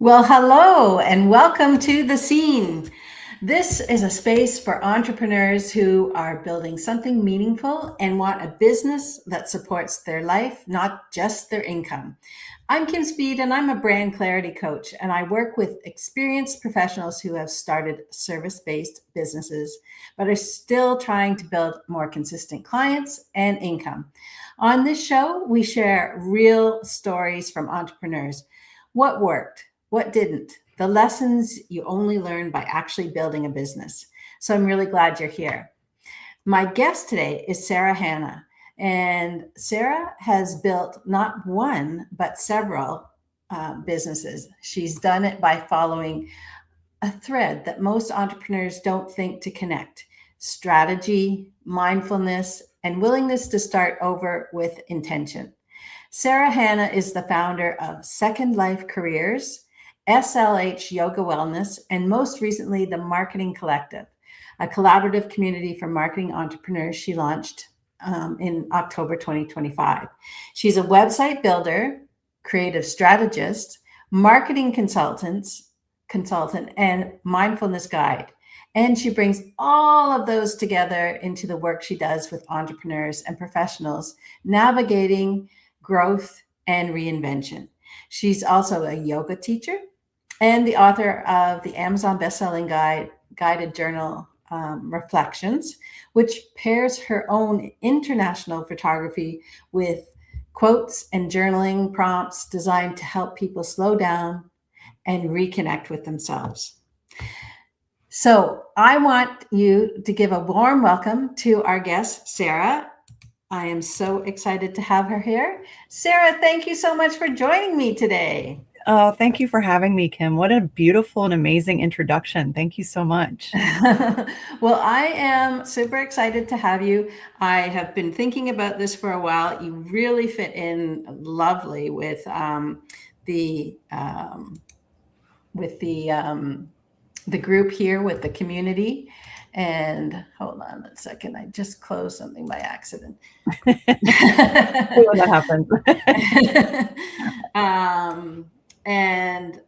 Well, hello and welcome to The Scene. This is a space for entrepreneurs who are building something meaningful and want a business that supports their life, not just their income. I'm Kim Speed and I'm a brand clarity coach, and I work with experienced professionals who have started service-based businesses but are still trying to build more consistent clients and income. On this show, we share real stories from entrepreneurs. What worked? What didn't? The lessons you only learn by actually building a business. So I'm really glad you're here. My guest today is Sarah Hanna. And Sarah has built not one, but several businesses. She's done it by following a thread that most entrepreneurs don't think to connect: strategy, mindfulness, and willingness to start over with intention. Sarah Hanna is the founder of Second Life Careers, SLH Yoga Wellness, and most recently, the Marketing Collective, a collaborative community for marketing entrepreneurs she launched in October 2025. She's a website builder, creative strategist, marketing consultant, and mindfulness guide. And she brings all of those together into the work she does with entrepreneurs and professionals navigating growth and reinvention. She's also a yoga teacher and the author of the Amazon bestselling guided journal Reflections, which pairs her own international photography with quotes and journaling prompts designed to help people slow down and reconnect with themselves. So I want you to give a warm welcome to our guest, Sarah. I am so excited to have her here. Sarah, thank you so much for joining me today. Oh, thank you for having me, Kim. What a beautiful and amazing introduction. Thank you so much. Well, I am super excited to have you. I have been thinking about this for a while. You really fit in lovely with the group here, with the community. And hold on a second, I just closed something by accident. That happens. And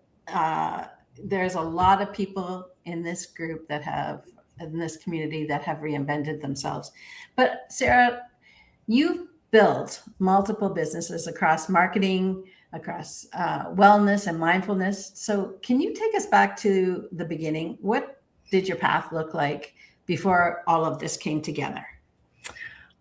there's a lot of people in this group in this community that have reinvented themselves. But Sarah, you've built multiple businesses across marketing, across wellness and mindfulness. So can you take us back to the beginning? What did your path look like before all of this came together?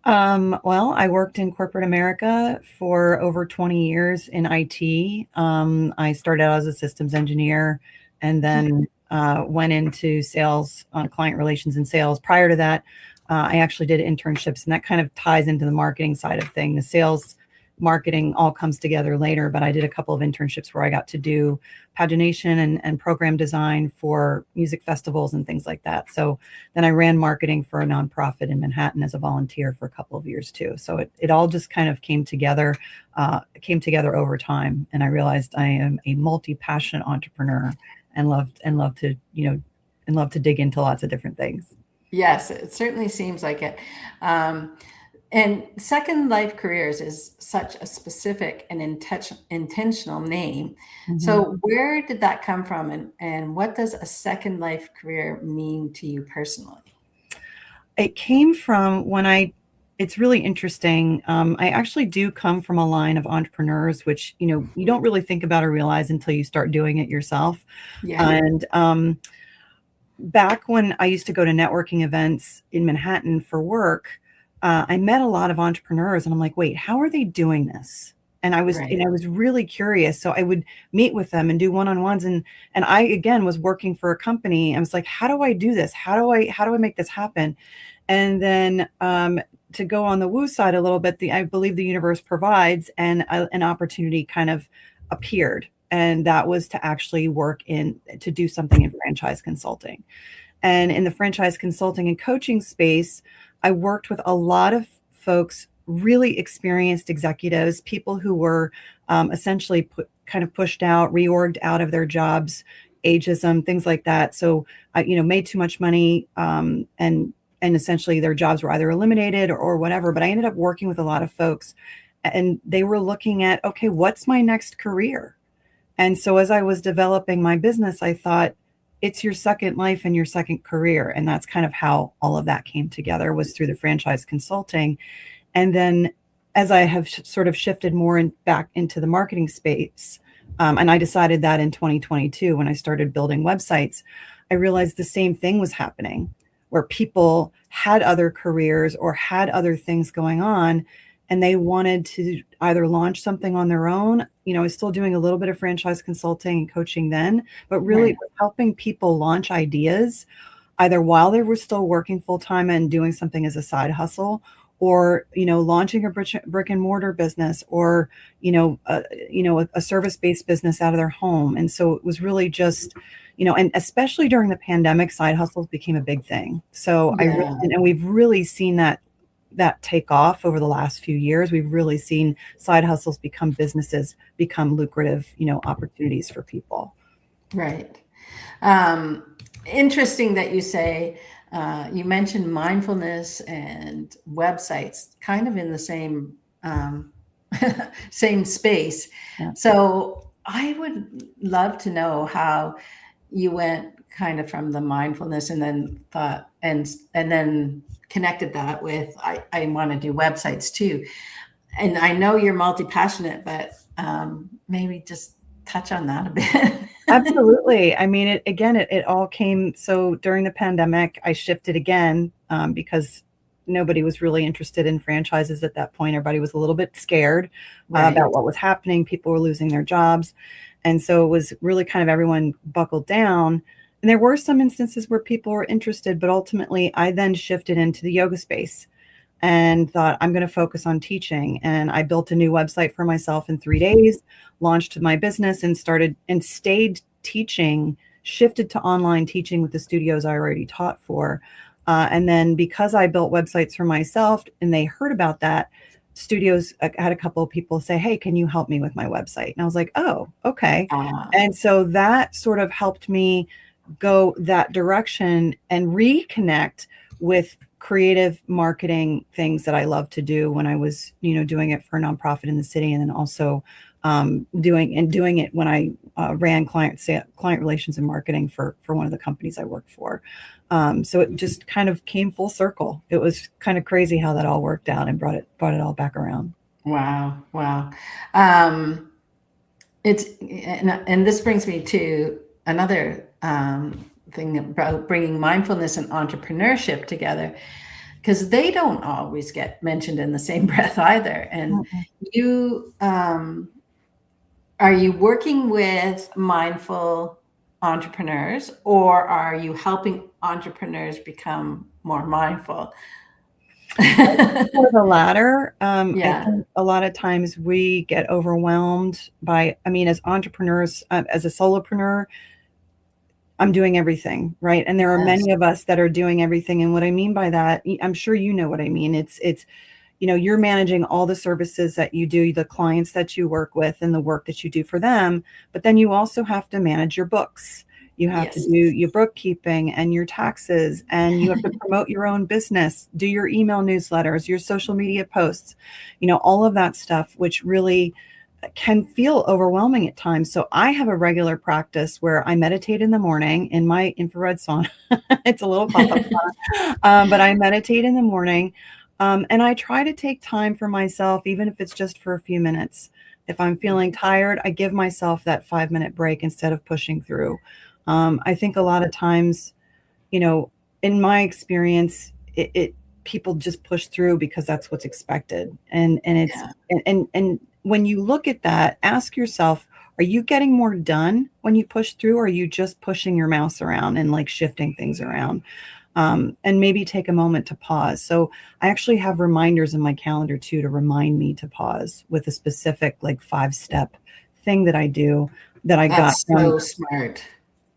Well, I worked in corporate America for over 20 years in IT. I started out as a systems engineer and then went into sales, client relations and sales. Prior to that, I actually did internships, and that kind of ties into the marketing side of things. The sales marketing all comes together later, but I did a couple of internships where I got to do pagination and program design for music festivals and things like that. So then I ran marketing for a nonprofit in Manhattan as a volunteer for a couple of years too. So it all just kind of came together over time. And I realized I am a multi-passionate entrepreneur and love to dig into lots of different things. Yes, it certainly seems like it. And Second Life Careers is such a specific and intentional name. Mm-hmm. So where did that come from? And what does a second life career mean to you personally? It came from it's really interesting. I actually do come from a line of entrepreneurs, which, you don't really think about or realize until you start doing it yourself. Yeah. And back when I used to go to networking events in Manhattan for work, I met a lot of entrepreneurs and I'm like, wait, how are they doing this? And I was, I was really curious. So I would meet with them and do one-on-ones. And I, again, was working for a company. I was like, how do I do this? How do I make this happen? And then to go on the woo side a little bit, I believe the universe provides, and an opportunity kind of appeared. And that was to actually to do something in franchise consulting. And in the franchise consulting and coaching space, I worked with a lot of folks, really experienced executives, people who were essentially pushed out, reorged out of their jobs, ageism, things like that. So I, made too much money, and essentially their jobs were either eliminated or whatever. But I ended up working with a lot of folks, and they were looking at, okay, what's my next career? And so as I was developing my business, I thought it's your second life and your second career. And that's kind of how all of that came together, was through the franchise consulting. And then as I have sort of shifted more back into the marketing space, and I decided that in 2022, when I started building websites, I realized the same thing was happening, where people had other careers or had other things going on, and they wanted to either launch something on their own. I was still doing a little bit of franchise consulting and coaching then, but really Right. helping people launch ideas either while they were still working full time and doing something as a side hustle, or launching a brick and mortar business, or a service-based business out of their home. And so it was really just, and especially during the pandemic, side hustles became a big thing. So Yeah. and we've really seen that take off over the last few years. We've really seen side hustles become businesses, become lucrative, opportunities for people. Right. Interesting that you say, you mentioned mindfulness and websites kind of in the same same space. Yeah. So I would love to know how you went kind of from the mindfulness and then thought and then connected that with I want to do websites too. And I know you're multi-passionate, but maybe just touch on that a bit. Absolutely. I mean, it all came. So during the pandemic, I shifted again, because nobody was really interested in franchises at that point. Everybody was a little bit scared Right. about what was happening. People were losing their jobs. And so it was really kind of everyone buckled down. And there were some instances where people were interested, but ultimately I then shifted into the yoga space and thought, I'm going to focus on teaching. And I built a new website for myself in 3 days, launched my business, and stayed teaching, shifted to online teaching with the studios I already taught for. And then because I built websites for myself and they heard about that, studios, I had a couple of people say, hey, can you help me with my website? And I was like, oh, okay. And so that sort of helped me go that direction and reconnect with creative marketing things that I love to do when I was, doing it for a nonprofit in the city, and then also doing it when I ran client relations and marketing for one of the companies I worked for. So it just kind of came full circle. It was kind of crazy how that all worked out and brought it all back around. Wow. And this brings me to another thing about bringing mindfulness and entrepreneurship together, because they don't always get mentioned in the same breath either. And you, are you working with mindful entrepreneurs, or are you helping entrepreneurs become more mindful? For the latter, Yeah. I think a lot of times we get overwhelmed by, as entrepreneurs, as a solopreneur, I'm doing everything, right? And there are Yes. many of us that are doing everything. And what I mean by that, I'm sure you know what I mean. It's you're managing all the services that you do, the clients that you work with, and the work that you do for them. But then you also have to manage your books. You have to Yes. do your bookkeeping and your taxes, and you have to promote your own business, do your email newsletters, your social media posts, all of that stuff, which really can feel overwhelming at times. So I have a regular practice where I meditate in the morning in my infrared sauna. It's a little pop-up sauna, but I meditate in the morning. And I try to take time for myself, even if it's just for a few minutes. If I'm feeling tired, I give myself that 5-minute break instead of pushing through. I think a lot of times, in my experience, people just push through because that's what's expected. And it's, and when you look at that, ask yourself, are you getting more done when you push through, or are you just pushing your mouse around and like shifting things around? And maybe take a moment to pause. So I actually have reminders in my calendar too, to remind me to pause with a specific like 5-step thing that I do that I got That's from, so smart.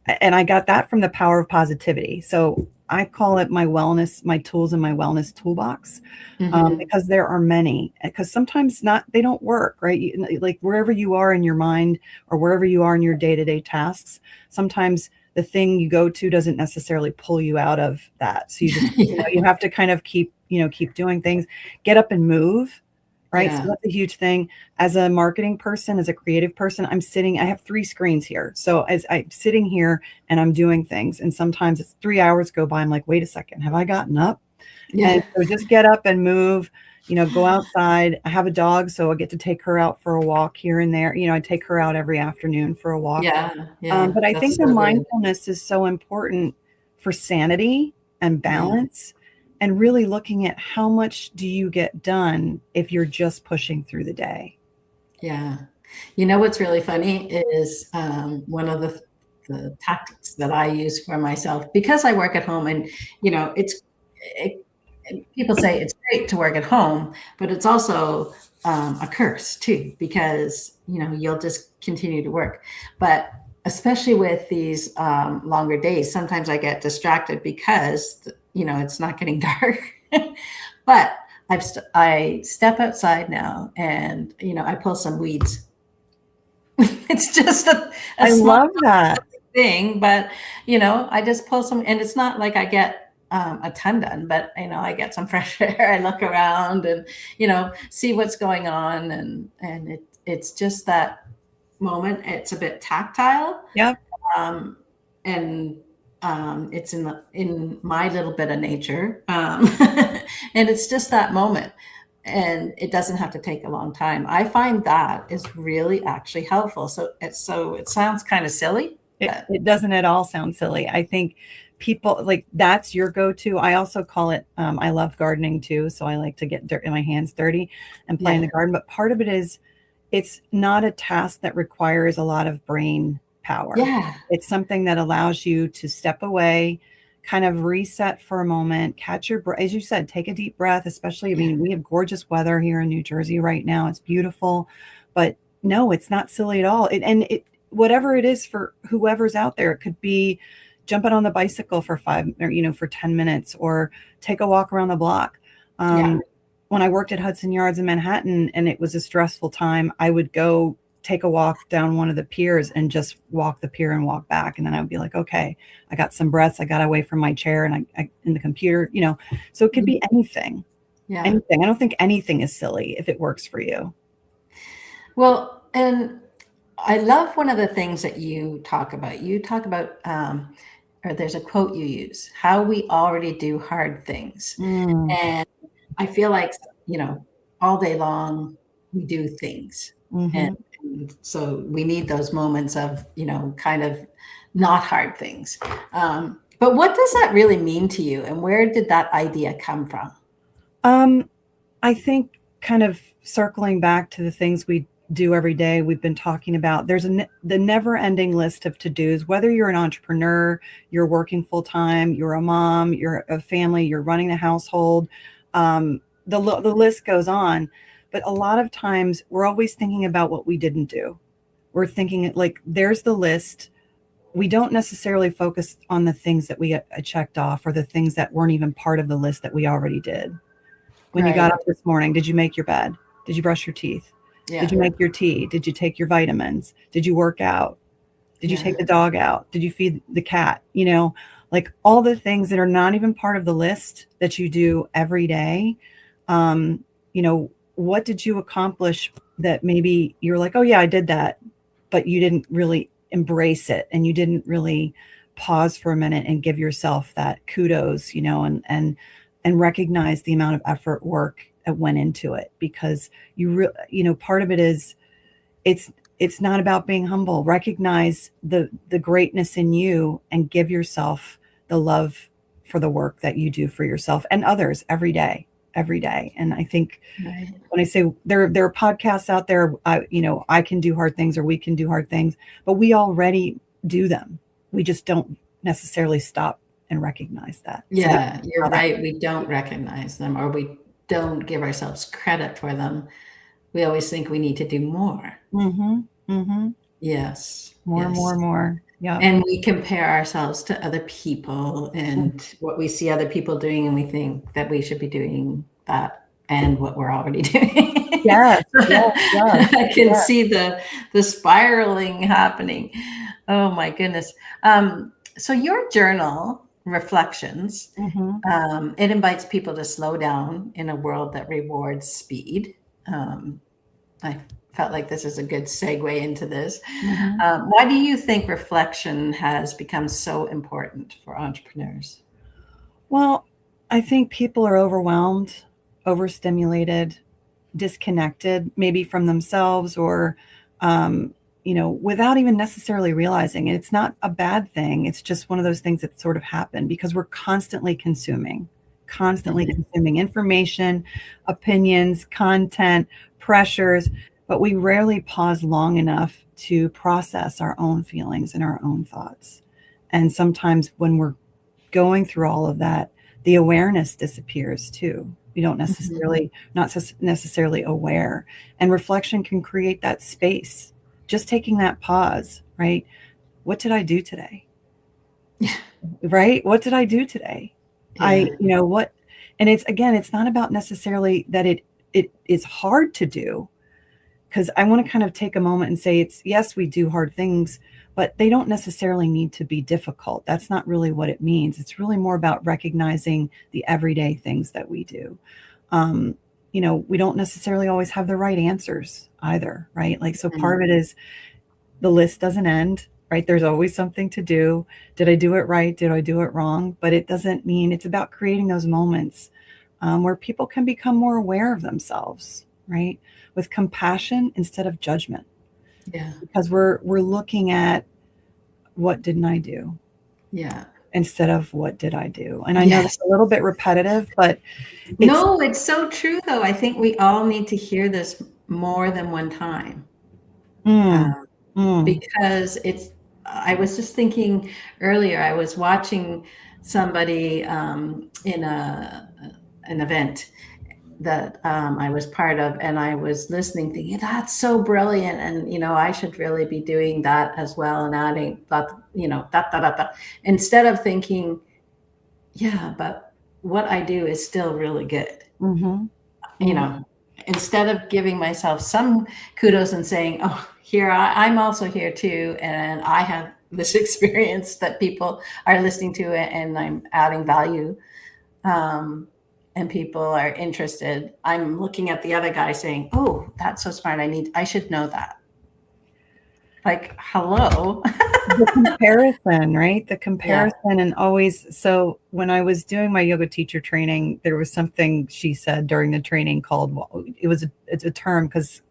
and I got that from the Power of Positivity. So I call it my tools in my wellness toolbox, because there are many, because sometimes they don't work, right? Like wherever you are in your mind or wherever you are in your day-to-day tasks, sometimes the thing you go to doesn't necessarily pull you out of that. So you just, you have to kind of keep doing things, get up and move, right? So Yeah. that's a huge thing. As a marketing person, as a creative person, I have 3 screens here. So as I'm sitting here and I'm doing things, and sometimes it's 3 hours go by, I'm like, wait a second, have I gotten up? And Yeah. so just get up and move, go outside. I have a dog, so I get to take her out for a walk here and there. I take her out every afternoon for a walk. Yeah. Yeah. But I That's think the so good. mindfulness is so important for sanity and Yeah. balance, and really looking at how much do you get done if you're just pushing through the day. Yeah. You know what's really funny is one of the tactics that I use for myself because I work at home, and it, people say it's great to work at home, but it's also a curse too because you'll just continue to work. But especially with these longer days, sometimes I get distracted because it's not getting dark. But I step outside now, and I pull some weeds. It's just a I small love that. thing, but I just pull some, and it's not like I get a ton done, but I get some fresh air. I look around and see what's going on, and it's just that moment. It's a bit tactile, Yep. um, and it's in my little bit of nature, and it's just that moment. And it doesn't have to take a long time. I find that is really actually helpful. It sounds kind of silly, but It doesn't at all sound silly. I think people like that's your go-to. I also call it, I love gardening too. So I like to get dirt in my hands dirty and play in yeah, the garden. But part of it is it's not a task that requires a lot of brain power. yeah, It's something that allows you to step away, kind of reset for a moment, catch your breath. As you said, take a deep breath, especially, I yeah, mean, we have gorgeous weather here in New Jersey right now. It's beautiful, but no, it's not silly at all. Whatever it is for whoever's out there, it could be jumping on the bicycle for 10 minutes, or take a walk around the block. yeah. When I worked at Hudson Yards in Manhattan and it was a stressful time, I would go take a walk down one of the piers and just walk the pier and walk back. And then I would be like, okay, I got some breaths. I got away from my chair and I in the computer, so it could be anything, Yeah. anything. I don't think anything is silly if it works for you. Well, and I love one of the things that you talk about. You talk about, or there's a quote you use, how we already do hard things. Mm, And I feel like, all day long we do things. And, hmm and so we need those moments of, kind of not hard things. But what does that really mean to you? And where did that idea come from? I think kind of circling back to the things we do every day, we've been talking about, the never ending list of to-dos, whether you're an entrepreneur, you're working full time, you're a mom, you're a family, you're running a household. The list goes on, but a lot of times we're always thinking about what we didn't do. We're thinking like, there's the list. We don't necessarily focus on the things that we checked off, or the things that weren't even part of the list that we already did. When you got Right. up this morning, did you make your bed? Did you brush your teeth? Did Yeah. you make your tea? Did you take your vitamins? Did you work out? Did you take Yeah. the dog out? Did you feed the cat? Like all the things that are not even part of the list that you do every day. Um, what did you accomplish that maybe you're like, oh yeah, I did that, but you didn't really embrace it, and you didn't really pause for a minute and give yourself that kudos, and recognize the amount of effort, work that went into it, because part of it is it's not about being humble. Recognize the greatness in you and give yourself the love for the work that you do for yourself and others every day, every day. And I think Right. when I say there are podcasts out there, I can do hard things, or we can do hard things, but we already do them. We just don't necessarily stop and recognize that. So that's Yeah, you're how that. right. We don't recognize them, or we don't give ourselves credit for them. We always think we need to do more. Mm-hmm. Mm-hmm. Yes, More, yes. more, more. Yeah. And we compare ourselves to other people and what we see other people doing, and we think that we should be doing that and what we're already doing. Yes. Yes. Yes. I can Yes. see the spiraling happening. Oh my goodness. So your journal reflections, Mm-hmm. it invites people to slow down in a world that rewards speed. I felt like this is a good segue into this. Mhm. Why do you think reflection has become so important for entrepreneurs? Well, I think people are overwhelmed, overstimulated, disconnected, maybe from themselves or, um, without even necessarily realizing it. It's not a bad thing. It's just one of those things that sort of happen because we're constantly Mhm. consuming information, opinions, content, pressures, but we rarely pause long enough to process our own feelings and our own thoughts. And sometimes when we're going through all of that, the awareness disappears too. We don't Mhm. necessarily, not necessarily aware. And reflection can create that space. Just taking that pause, right? What did I do today? Right? What did I do today? Yeah. What, and it's again, it's not about necessarily that it is hard to do, because I want to kind of take a moment and say it's yes, we do hard things, but they don't necessarily need to be difficult. That's not really what it means. It's really more about recognizing the everyday things that we do. Um, we don't necessarily always have the right answers either, right? Like, so Mhm. part of it is the list doesn't end, right? There's always something to do. Did I do it right? Did I do it wrong? But it doesn't mean it's about creating those moments where people can become more aware of themselves, right? With compassion instead of judgment, Yeah. because we're looking at what didn't I do Yeah. instead of what did I do. And I know Yes. that's a little bit repetitive, but it's No, it's so true, though. I think we all need to hear this more than one time. mm, Um, mm, because I was just thinking earlier, I was watching somebody in an event that I was part of, and I was listening, thinking, that's so brilliant. And, I should really be doing that as well and adding that, that, instead of thinking, yeah, but what I do is still really good. mhm, you mhm. know, Instead of giving myself some kudos and saying, oh, I'm also here too. And I have this experience that people are listening to and I'm adding value. Um, and people are interested. I'm looking at the other guy saying, oh, that's so smart. I should know that. Like, hello. The comparison, right? The Yeah. comparison, and always, so when I was doing my yoga teacher training, there was something she said during the training called, well, it's a term because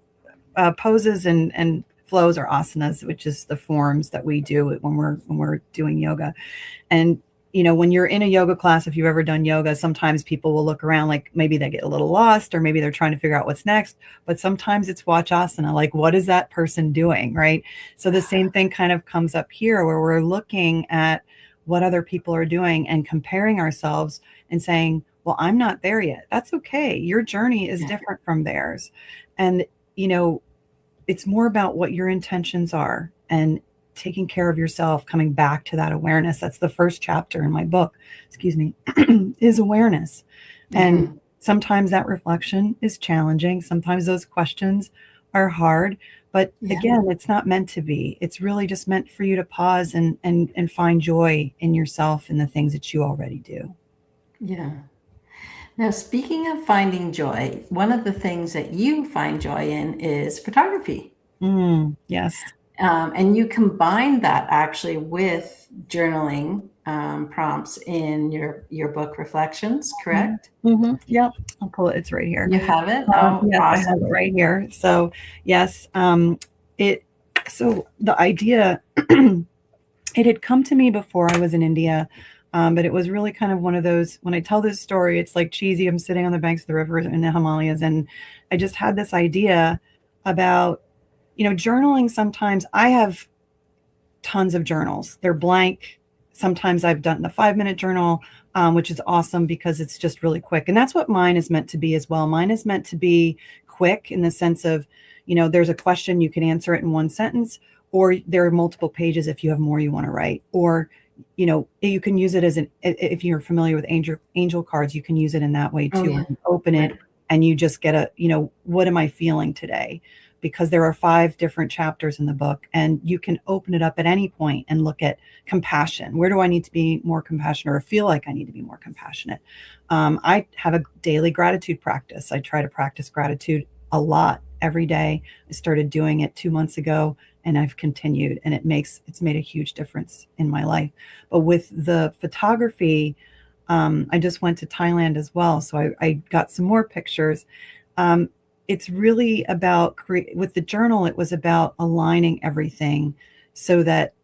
poses and flows are asanas, which is the forms that we do when we're doing yoga. And when you're in a yoga class, if you've ever done yoga, sometimes people will look around like maybe they get a little lost or maybe they're trying to figure out what's next. But sometimes it's wachasana, like what is that person doing, right? So the same thing kind of comes up here where we're looking at what other people are doing and comparing ourselves and saying, well, I'm not there yet. That's okay. Your journey is Yeah. different from theirs. And, you know, it's more about what your intentions are and taking care of yourself, coming back to that awareness. That's the first chapter in my book, excuse me, is awareness. And Hmm. sometimes that reflection is challenging. Sometimes those questions are hard. But Yeah. again, it's not meant to be. It's really just meant for you to pause and find joy in yourself and the things that you already do. Yeah. Now, speaking of finding joy, one of the things that you find joy in is photography. Yes. And you combine that actually with journaling prompts in your book Reflections, correct? Yep. I'll pull it. It's right here. You have it? Oh, Yes, I have awesome. it right here. So yes, it. So the idea, it had come to me before I was in India, but it was really kind of one of those. When I tell this story, it's like cheesy. I'm sitting on the banks of the river in the Himalayas, and I just had this idea about, journaling. Sometimes I have tons of journals. They're blank. Sometimes I've done the 5-minute journal, which is awesome because it's just really quick. And that's what mine is meant to be as well. Mine is meant to be quick in the sense of, there's a question, you can answer it in one sentence, or there are multiple pages if you have more you want to write. Or, you can use it if you're familiar with angel cards, you can use it in that way Oh, too, yeah. where you open it Right. and you just get what am I feeling today? Because there are 5 different chapters in the book, and you can open it up at any point and look at compassion. Where do I need to be more compassionate or feel like I need to be more compassionate? I have a daily gratitude practice. I try to practice gratitude a lot every day. I started doing it 2 months ago, and I've continued, and it's made a huge difference in my life. But with the photography, I just went to Thailand as well, so I got some more pictures. Um, it's really about with the journal. It was about aligning everything so that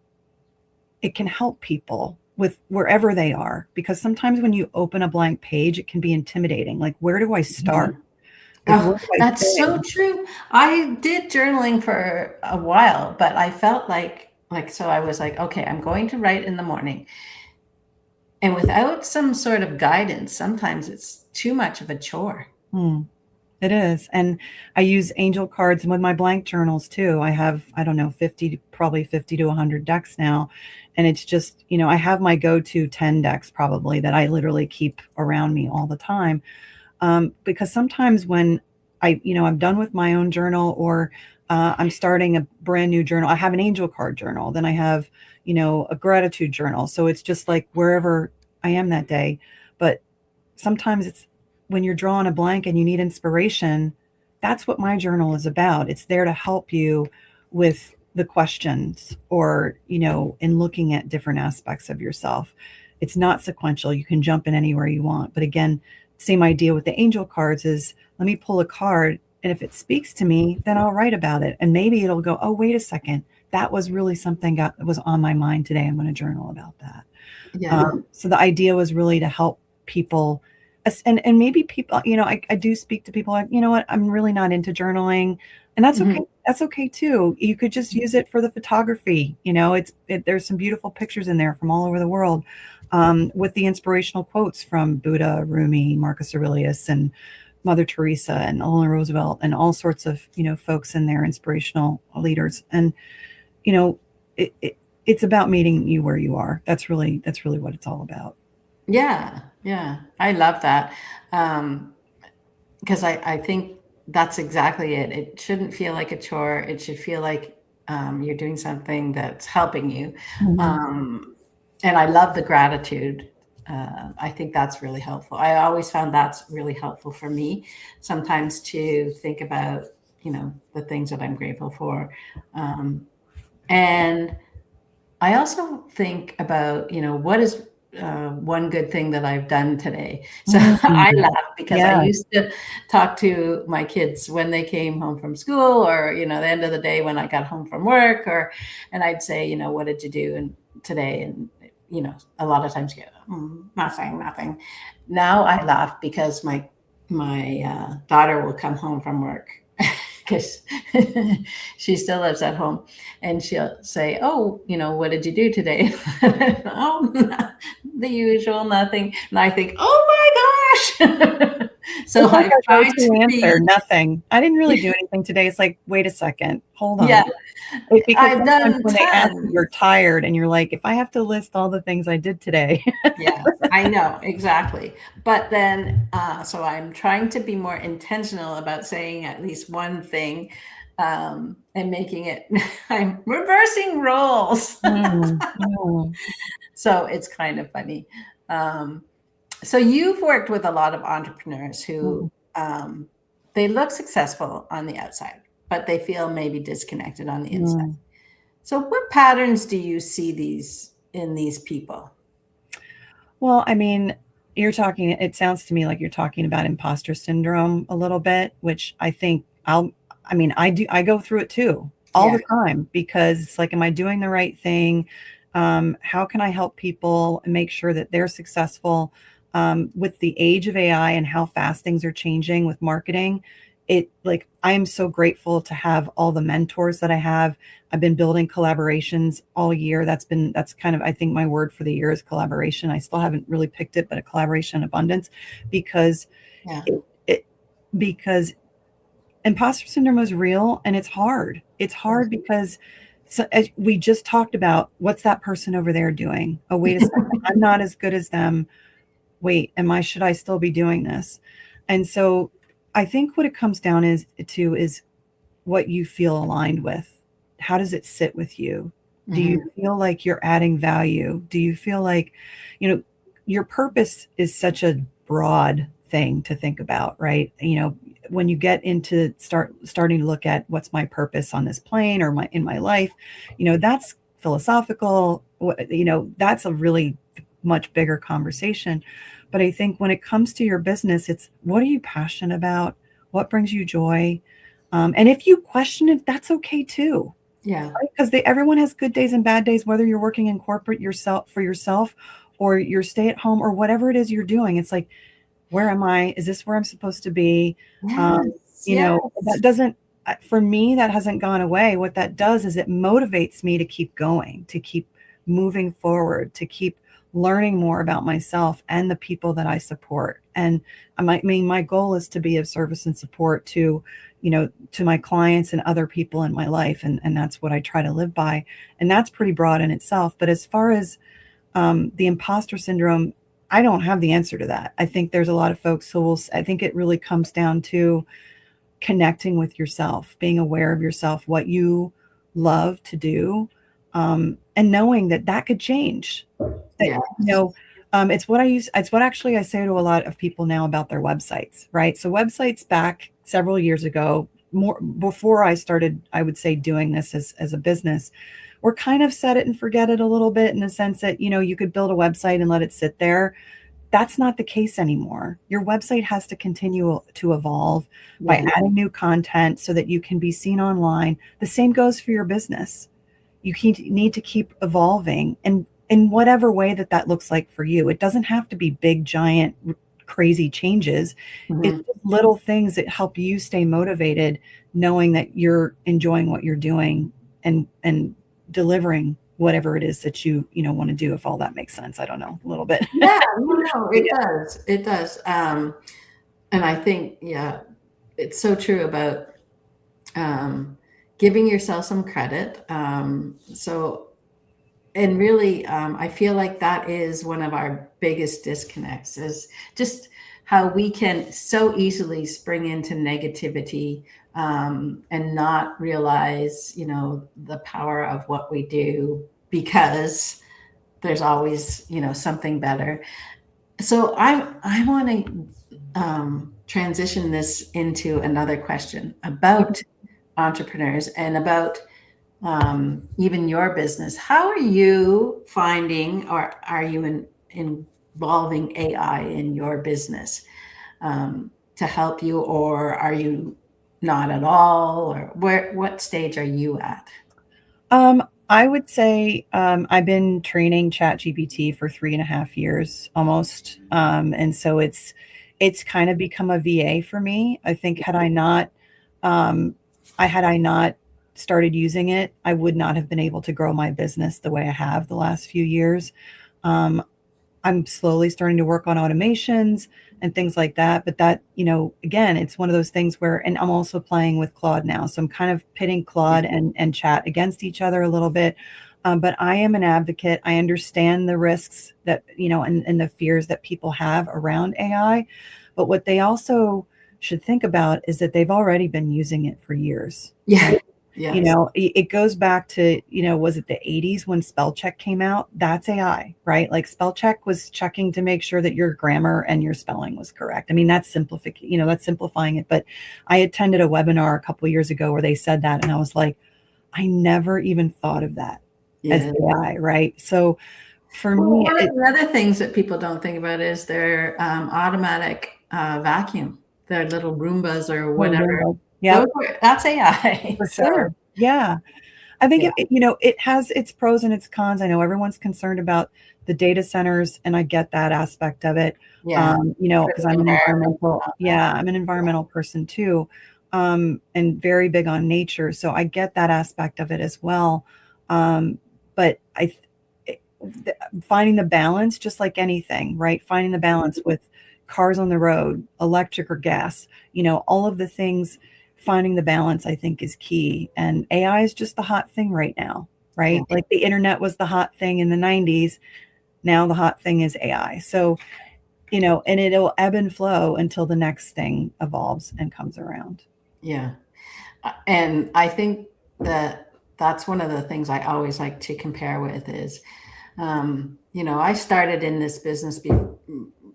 it can help people with wherever they are. Because sometimes when you open a blank page, it can be intimidating. Like, where do I start? Mhm. Like, Oh, where do I that's so begin? true. I did journaling for a while, but I felt like so I was like, okay, I'm going to write in the morning. And without some sort of guidance, sometimes it's too much of a chore. Hmm. It is. And I use angel cards with my blank journals too. I have, I don't know, 50, probably 50 to 100 decks now. And it's just, I have my go-to 10 decks probably that I literally keep around me all the time. Because sometimes when I'm done with my own journal, or I'm starting a brand new journal, I have an angel card journal, then I have, a gratitude journal. So it's just like wherever I am that day. But sometimes it's when you're drawing a blank and you need inspiration, that's what my journal is about. It's there to help you with the questions, or, in looking at different aspects of yourself. It's not sequential. You can jump in anywhere you want. But again, same idea with the angel cards is, let me pull a card, and if it speaks to me, then I'll write about it. And maybe it'll go, oh, wait a second. That was really something that was on my mind today. I'm going to journal about that. Yeah. So the idea was really to help people, and maybe people, I do speak to people like, you know what, I'm really not into journaling, and that's okay. Mhm. That's okay too. You could just use it for the photography. There's some beautiful pictures in there from all over the world, with the inspirational quotes from Buddha, Rumi, Marcus Aurelius, and Mother Teresa, and Eleanor Roosevelt, and all sorts of, folks in there, inspirational leaders. And, you know, it's about meeting you where you are. That's really what it's all about. Yeah. Yeah. I love that. Um, because I think that's exactly it. It shouldn't feel like a chore. It should feel like you're doing something that's helping you. Mhm. Um, and I love the gratitude. I think that's really helpful. I always found that's really helpful for me sometimes to think about, the things that I'm grateful for. Um, and I also think about, what is one good thing that I've done today. So I Mhm. laugh because I Yeah. used to talk to my kids when they came home from school, or, the end of the day when I got home from work, and I'd say, what did you do today? And, a lot of times, nothing, nothing. Now I laugh because my daughter will come home from work because she still lives at home, and she'll say, "Oh, what did you do today?" Oh, the usual, nothing. And I think, "Oh my gosh!" So It's like I our try go-to to answer, be, nothing. I didn't really do anything today. It's like, wait a second, hold yeah. on. Because I've sometimes done when they ask you, tons. you're tired, and you're like, if I have to list all the things I did today. Yeah, I know, exactly. But then, so I'm trying to be more intentional about saying at least one thing, and making it, I'm reversing roles. Mm, mm, So it's kind of funny. Um, so you've worked with a lot of entrepreneurs mm, who, they look successful on the outside, but they feel maybe disconnected on the inside. mm. So what patterns do you see in these people? Well, I mean, it sounds to me like you're talking about imposter syndrome a little bit, which I go through it too all Yeah. the time, because it's like, am I doing the right thing? How can I help people and make sure that they're successful? With the age of AI and how fast things are changing with marketing, I am so grateful to have all the mentors that I have. I've been building collaborations all year. That's kind of, I think my word for the year is collaboration. I still haven't really picked it, but a collaboration abundance, because Yeah. it because imposter syndrome is real, and it's hard. It's hard because, so, as we just talked about, what's that person over there doing? Oh, wait a second, I'm not as good as them. Wait, should I still be doing this? And so I think what it comes down is what you feel aligned with. How does it sit with you? Do you Mhm. feel like you're adding value? Do you feel like, you know, your purpose is such a broad thing to think about, right? when you get into starting to look at what's my purpose on this plane or in my life, that's philosophical. That's a really much bigger conversation. But I think when it comes to your business, it's what are you passionate about? What brings you joy? And if you question it, that's okay too. Yeah. Because everyone has good days and bad days, whether you're working in corporate for yourself or you're stay at home or whatever it is you're doing. It's like, where am I? Is this where I'm supposed to be? Yes. Yes. That doesn't, for me, that hasn't gone away. What that does is it motivates me to keep going, to keep moving forward, to keep learning more about myself and the people that I support. And my goal is to be of service and support to my clients and other people in my life. And that's what I try to live by. And that's pretty broad in itself. But as far as the imposter syndrome, I don't have the answer to that. I think there's a lot of folks I think it really comes down to connecting with yourself, being aware of yourself, what you love to do, and knowing that could change. Yeah. It's what actually I say to a lot of people now about their websites, right? So websites back several years ago, more before I started, I would say, doing this as a business, we're kind of set it and forget it a little bit, in the sense that, you could build a website and let it sit there. That's not the case anymore. Your website has to continue to evolve by adding new content so that you can be seen online. The same goes for your business. You need to keep evolving, and in whatever way that looks like for you. It doesn't have to be big, giant, crazy changes. Mm-hmm. It's just little things that help you stay motivated, knowing that you're enjoying what you're doing and delivering whatever it is that you want to do, if all that makes sense. I don't know, a little bit. Yeah, no, it does. It does. And I think, it's so true about giving yourself some credit. And really, I feel like that is one of our biggest disconnects, is just how we can so easily spring into negativity, and not realize, the power of what we do, because there's always, something better. So I want to transition this into another question about entrepreneurs and about even your business. How are you finding, or are you involving AI in your business to help you, or are you not at all, or what stage are you at? I would say I've been training ChatGPT for 3.5 years almost, and so it's kind of become a VA for me. I think had I not started using it, I would not have been able to grow my business the way I have the last few years. I'm slowly starting to work on automations and things like that. But that, again, it's one of those things where, and I'm also playing with Claude now. So I'm kind of pitting Claude and Chat against each other a little bit. But I am an advocate. I understand the risks that, and the fears that people have around AI. But what they also should think about is that they've already been using it for years. Yeah. Yes. It goes back to, was it the 80s when spell check came out? That's AI, right? Like spell check was checking to make sure that your grammar and your spelling was correct. I mean, that's simplifying it. But I attended a webinar a couple of years ago where they said that, and I was like, I never even thought of that as AI, right? So for me, one of the other things that people don't think about is their automatic vacuum, their little Roombas or whatever. Yeah, that's AI. For sure. Yeah. I think it has its pros and its cons. I know everyone's concerned about the data centers, and I get that aspect of it. Yeah. Because I'm an environmental person too, and very big on nature. So I get that aspect of it as well. But finding the balance, just like anything, right? Finding the balance with cars on the road, electric or gas, all of the things. Finding the balance, I think, is key. And AI is just the hot thing right now, right? Yeah. Like the internet was the hot thing in the 90s. Now the hot thing is AI. So, and it'll ebb and flow until the next thing evolves and comes around. Yeah. And I think that's one of the things I always like to compare with is, I started in this business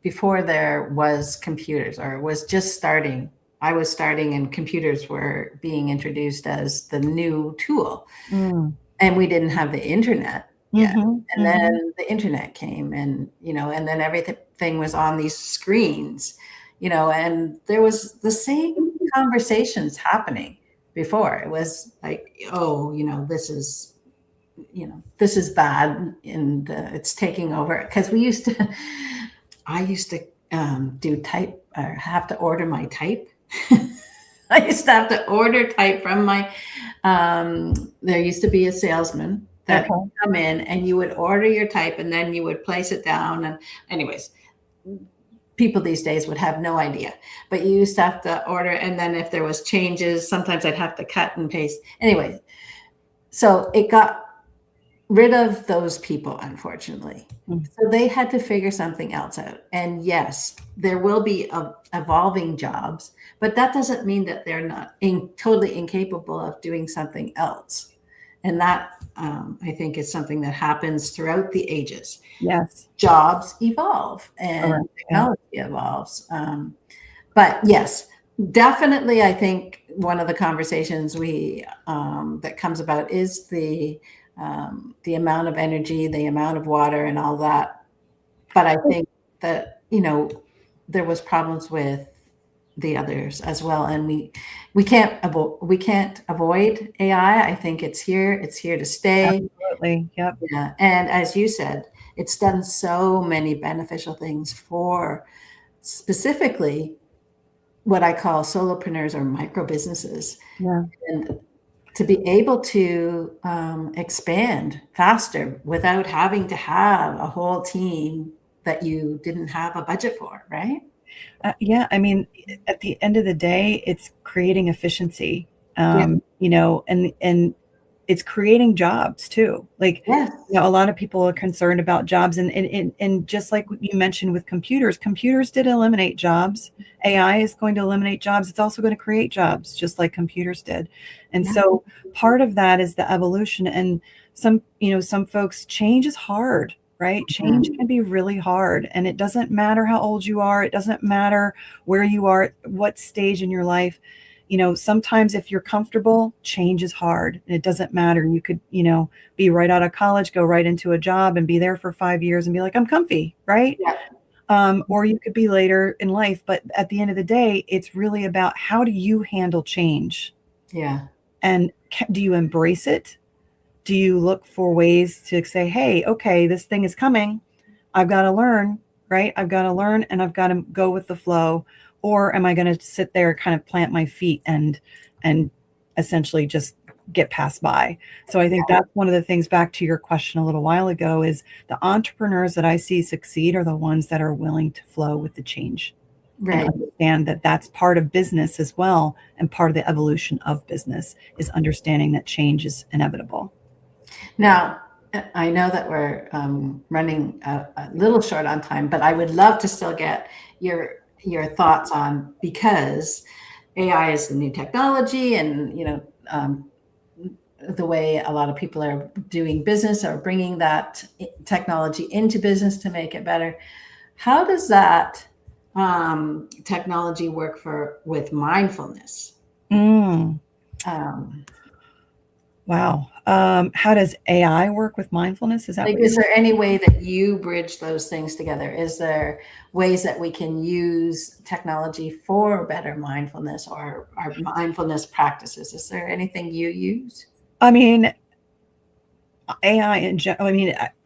before there was computers, or was just starting I was starting and computers were being introduced as the new tool. Mm. And we didn't have the internet yet. Mhm, And mhm. then the internet came and, and then everything was on these screens, and there was the same conversations happening before. It was like, oh, this is bad and it's taking over. Because I used to do type or have to order my type. I used to have to order type from there used to be a salesman that would Okay. come in and you would order your type and then you would place it down. And anyways, people these days would have no idea, but you used to have to order. And then if there was changes, sometimes I'd have to cut and paste. Anyway, so it got rid of those people, unfortunately. Mm. So they had to figure something else out. And yes, there will be evolving jobs, but that doesn't mean that they're not totally incapable of doing something else. And that, I think, is something that happens throughout the ages. Yes. Jobs evolve and Correct. Yeah. technology evolves. But yes, definitely, I think one of the conversations that comes about is the amount of energy, the amount of water, and all that. But I think that there was problems with the others as well, and we can't avoid AI. I think it's here. It's here to stay. Absolutely. Yep. Yeah, and as you said, it's done so many beneficial things for specifically what I call solopreneurs or micro businesses. Yeah. And to be able to expand faster without having to have a whole team that you didn't have a budget for, right? Yeah. I mean, at the end of the day, it's creating efficiency, Yeah. and it's creating jobs too. Like, Yes. a lot of people are concerned about jobs, and just like you mentioned with computers did eliminate jobs. AI is going to eliminate jobs. It's also going to create jobs, just like computers did. And Yeah. so part of that is the evolution. And some folks, change is hard, right? Change can be really hard, and it doesn't matter how old you are. It doesn't matter where you are, what stage in your life. Sometimes if you're comfortable, change is hard. And it doesn't matter. You could, be right out of college, go right into a job and be there for 5 years and be like, I'm comfy, right? Yeah. Or you could be later in life. But at the end of the day, it's really about, how do you handle change? Yeah. And do you embrace it? Do you look for ways to say, hey, okay, this thing is coming. I've got to learn, right? I've got to learn, and I've got to go with the flow. Or am I going to sit there, kind of plant my feet and essentially just get passed by? So I think that's one of the things, back to your question a little while ago, is the entrepreneurs that I see succeed are the ones that are willing to flow with the change. Right. And understand that that's part of business as well. And part of the evolution of business is understanding that change is inevitable. Now, I know that we're running a little short on time, but I would love to still get your thoughts on, because AI is the new technology, and the way a lot of people are doing business or bringing that technology into business to make it better. How does that technology work with mindfulness? Wow. How does AI work with mindfulness? Is that Like, what is there any way that you bridge those things together? Is there ways that we can use technology for better mindfulness or our mindfulness practices? Is there anything you use? I mean, AI in general,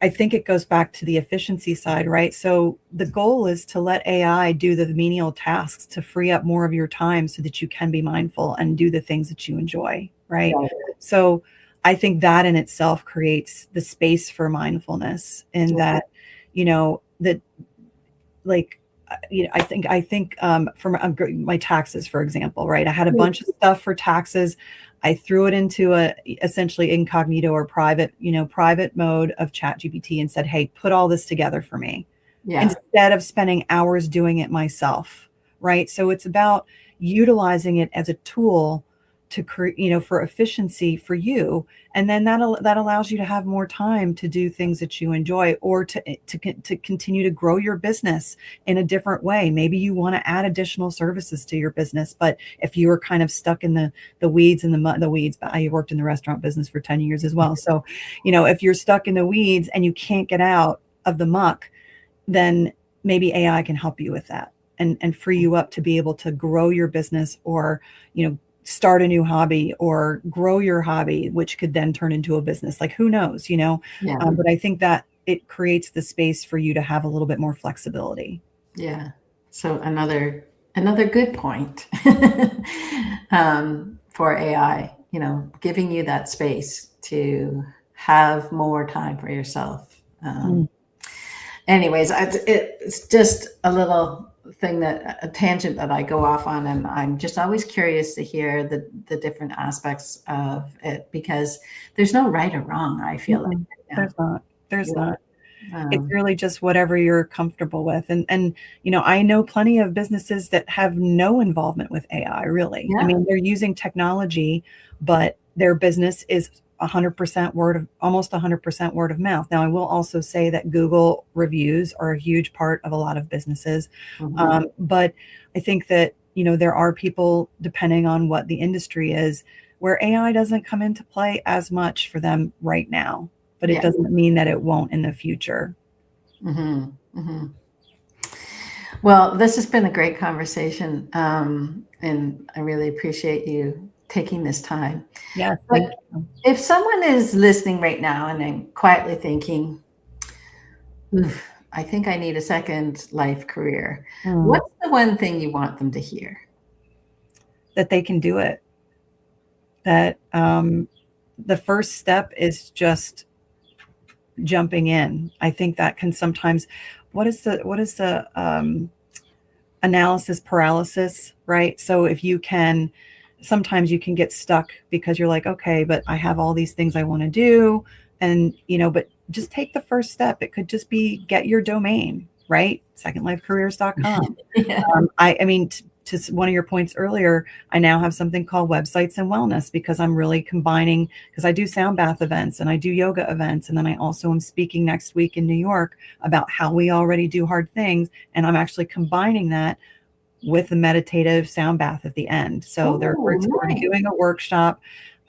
I think it goes back to the efficiency side, right? So the goal is to let AI do the menial tasks to free up more of your time so that you can be mindful and do the things that you enjoy, right? Right. So I think that in itself creates the space for mindfulness, in that, that, like, I think for my taxes, for example, right? I had a bunch of stuff for taxes. I threw it into a essentially incognito or private mode of ChatGPT and said, hey, put all this together for me. Yeah. Instead of spending hours doing it myself, right? So it's about utilizing it as a tool to create, for efficiency for you. And then that allows you to have more time to do things that you enjoy, or to continue to grow your business in a different way. Maybe you want to add additional services to your business, but if you were kind of stuck in the weeds and the weeds, but I worked in the restaurant business for 10 years as well. So, if you're stuck in the weeds and you can't get out of the muck, then maybe AI can help you with that and free you up to be able to grow your business, or, start a new hobby or grow your hobby, which could then turn into a business. Like, who knows, Yeah. But I think that it creates the space for you to have a little bit more flexibility. Yeah. So another good point for AI, giving you that space to have more time for yourself. Anyways, it's just a little thing, a tangent that I go off on, and I'm just always curious to hear the different aspects of it, because there's no right or wrong, I feel like. There's not. It's really just whatever you're comfortable with. And I know plenty of businesses that have no involvement with AI, really. Yeah. I mean, they're using technology, but their business is 100% almost 100% word of mouth. Now, I will also say that Google reviews are a huge part of a lot of businesses. But I think that, there are people, depending on what the industry is, where AI doesn't come into play as much for them right now, but it doesn't mean that it won't in the future. Well, this has been a great conversation. And I really appreciate you taking this time. Yes. But if someone is listening right now and then quietly thinking, I think I need a second life career, what's the one thing you want them to hear? That they can do it. That the first step is just jumping in. I think that can sometimes, what is the analysis paralysis, right? So if you can, sometimes you can get stuck because you're like, okay, but I have all these things I want to do. And, but just take the first step. It could just be get your domain, right? secondlifecareers.com. I mean, to one of your points earlier, I now have something called Websites and Wellness, because I'm really combining, because I do sound bath events and I do yoga events. And then I also am speaking next week in New York about how we already do hard things. And I'm actually combining that with a meditative sound bath at the end. So we're doing a workshop.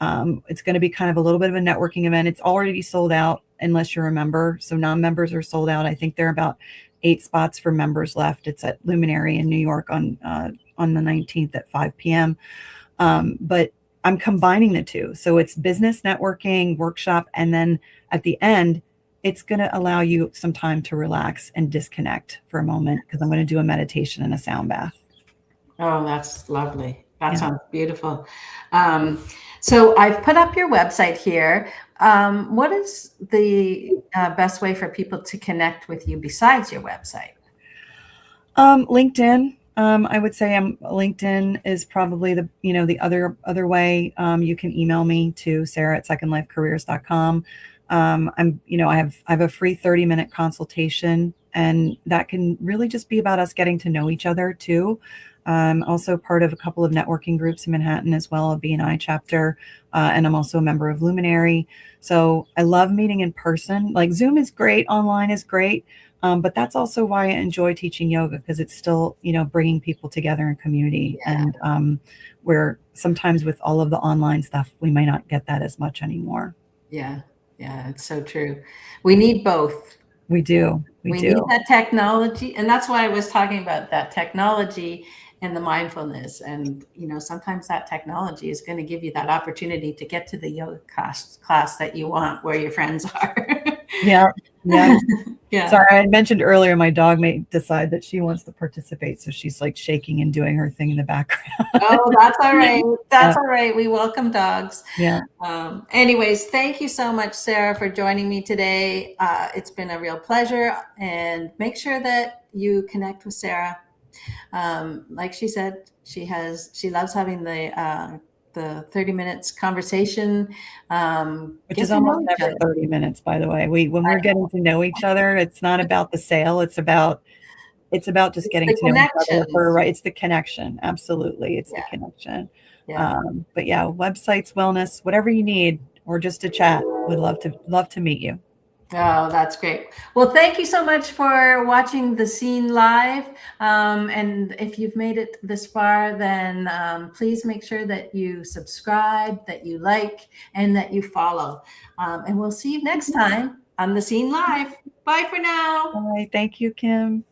It's going to be kind of a little bit of a networking event. It's already sold out unless you're a member. So non-members are sold out. I think there are about 8 spots for members left. It's at Luminary in New York on the 19th at 5 p.m. But I'm combining the two. So it's business networking workshop. And then at the end, it's going to allow you some time to relax and disconnect for a moment, because I'm going to do a meditation and a sound bath. Oh, that's lovely. That sounds beautiful. So I've put up your website here. What is the best way for people to connect with you besides your website? LinkedIn. I would say LinkedIn is probably the other way. You can email me to sarah@secondlifecareers.com. I have a free 30-minute consultation, and that can really just be about us getting to know each other too. Also part of a couple of networking groups in Manhattan as well, a B&I chapter, and I'm also a member of Luminary. So I love meeting in person. Like, Zoom is great, online is great, but that's also why I enjoy teaching yoga, because it's still, bringing people together in community. And where sometimes with all of the online stuff, we may not get that as much anymore. Yeah, it's so true. We need both. We do. We need that technology. And that's why I was talking about that technology and the mindfulness. And, sometimes that technology is going to give you that opportunity to get to the yoga class that you want, where your friends are. Yeah. Sorry, I had mentioned earlier, my dog may decide that she wants to participate. So she's like shaking and doing her thing in the background. Oh, that's all right. That's all right. We welcome dogs. Yeah. Anyways, thank you so much, Sarah, for joining me today. It's been a real pleasure, and make sure that you connect with Sarah. Like she said, she loves having the 30 minutes conversation, which is almost never 30 minutes, by the way. When we're getting to know each other, it's not about the sale. It's about just getting to know each other. Right. It's the connection. Absolutely. It's the connection. Yeah. But yeah, websites, wellness, whatever you need, or just to chat, would love to meet you. Oh, that's great. Well, thank you so much for watching The Scene live. And if you've made it this far, then please make sure that you subscribe, that you like, and that you follow. And we'll see you next time on The Scene live. Bye for now. All right, thank you, Kim.